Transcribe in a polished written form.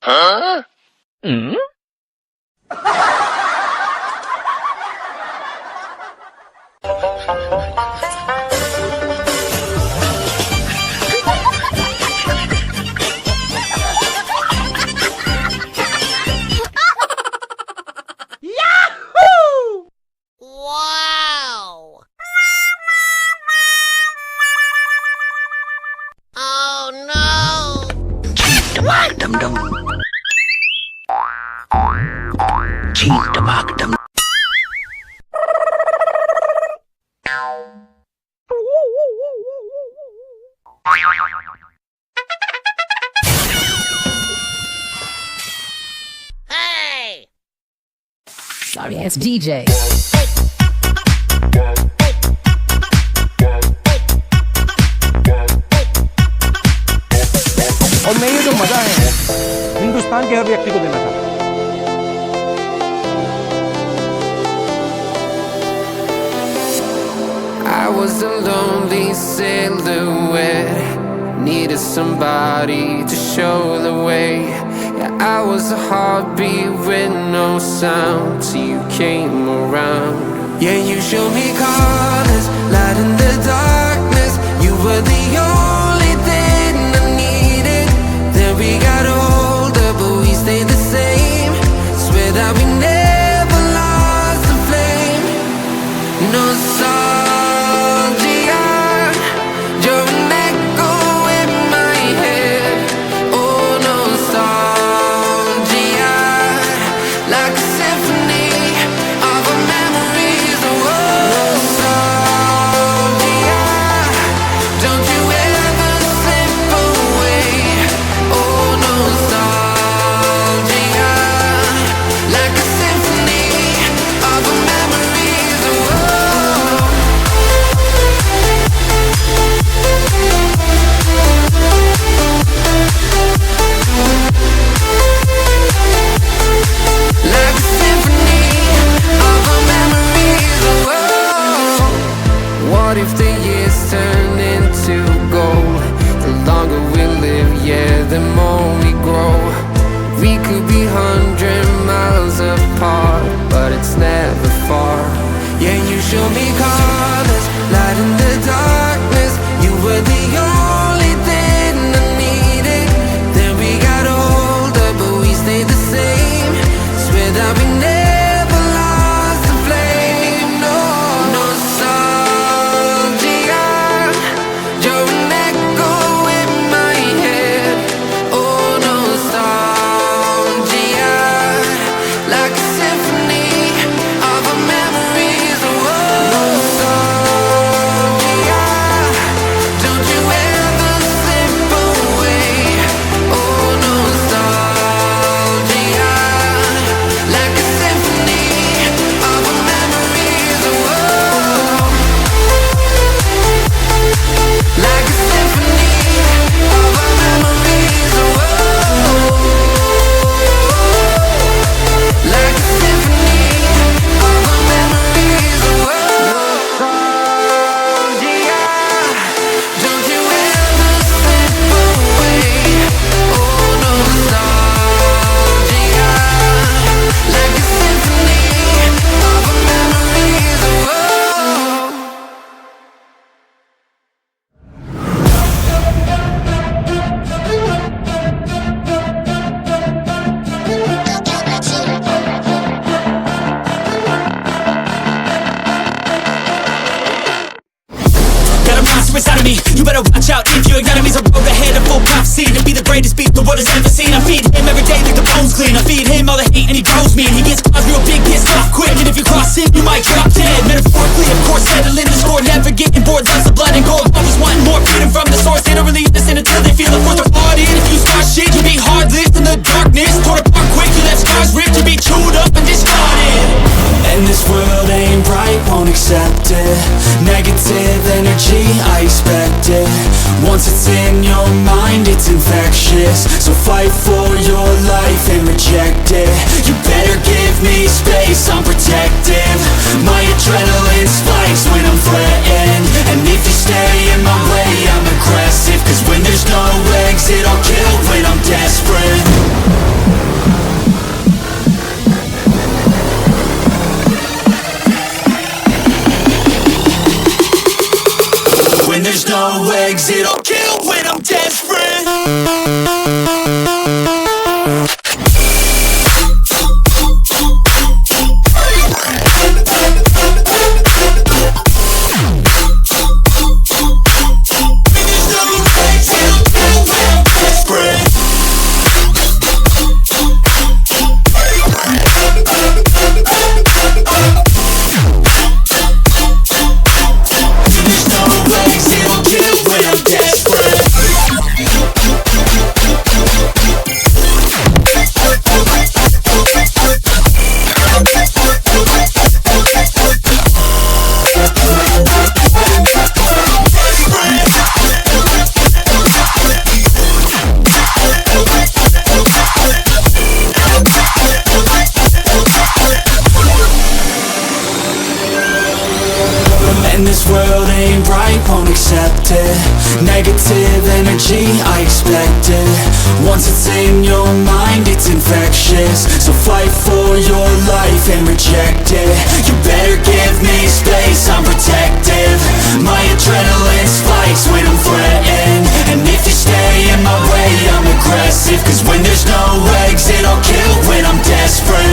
Huh? Hmm? Wow! Oh no! Cheat the bag dum dum. Cheat the bag dum. Hey! Sorry ass DJ. और मैं ये जो मजा है हिंदुस्तान के हर व्यक्ति को देना चाहता हूँ। I was a lonely silhouette, needed somebody to show the way. Yeah, I was a heartbeat with no sound till you came around. Yeah, you showed me colors, light in the darkness. You were the only thing I needed. Then we got older, but we stayed the same. Swear that we never lost the flame. Nostalgia, you're an echo in my head. Oh, nostalgia, like a symphony of our memories. Oh, nostalgia, don't you ever slip away. Oh, nostalgia, like a symphony of our memories. Oh, like a symphony of our memories. Oh, what if the years turn into gold? The longer we live, yeah, the more we grow. We could be 100 miles apart, but it's never far. Yeah, you show me colors, light in the darkness. You were the only thing I needed. Then we got older, but we stayed the same. Swear that we never lost the flame. No, nostalgia, you're an echo in my head. Oh, nostalgia, like a symphony of our memories. Oh, nostalgia, don't you ever slip away. Oh, nostalgia, like a symphony of our memories. Oh, like a symphony of our memories. Oh, like a symphony of our memories. Oh, nostalgia, don't you ever slip away. Oh, nostalgia, like a symphony of our memories. Oh, Got a monster inside of me, you better watch out. If your enemy's a road ahead, a full prophecy to be the greatest beast the world has ever seen. I feed him every day like the bones clean. I feed him all the hate and he grows me, and he gets caused real big, pissed off quick. And if you cross him, you might drop dead. Metaphorically, of course, settling the score, never getting bored. That's the blood and gold. Always wanting more, freedom from the source. They don't really listen until they feel it worth their blood in. If you start shit, you'll be heartless in the darkness. Torn apart quick, you left scars ripped. You'll be chewed up and discarded. And this world ain't right, won't accept it. Negative energy, I expect it. Once it's in your mind, it's infectious. So fight for your life and reject it. You better give me space, I'm protective. My adrenaline spikes when I'm fresh. ain't right, won't accept it. Negative energy, I expect it. Once it's in your mind, it's infectious. So fight for your life and reject it. You better give me space, I'm protective. My adrenaline spikes when I'm threatened. And if you stay in my way, I'm aggressive. Cause when there's no exit, I'll kill when I'm desperate.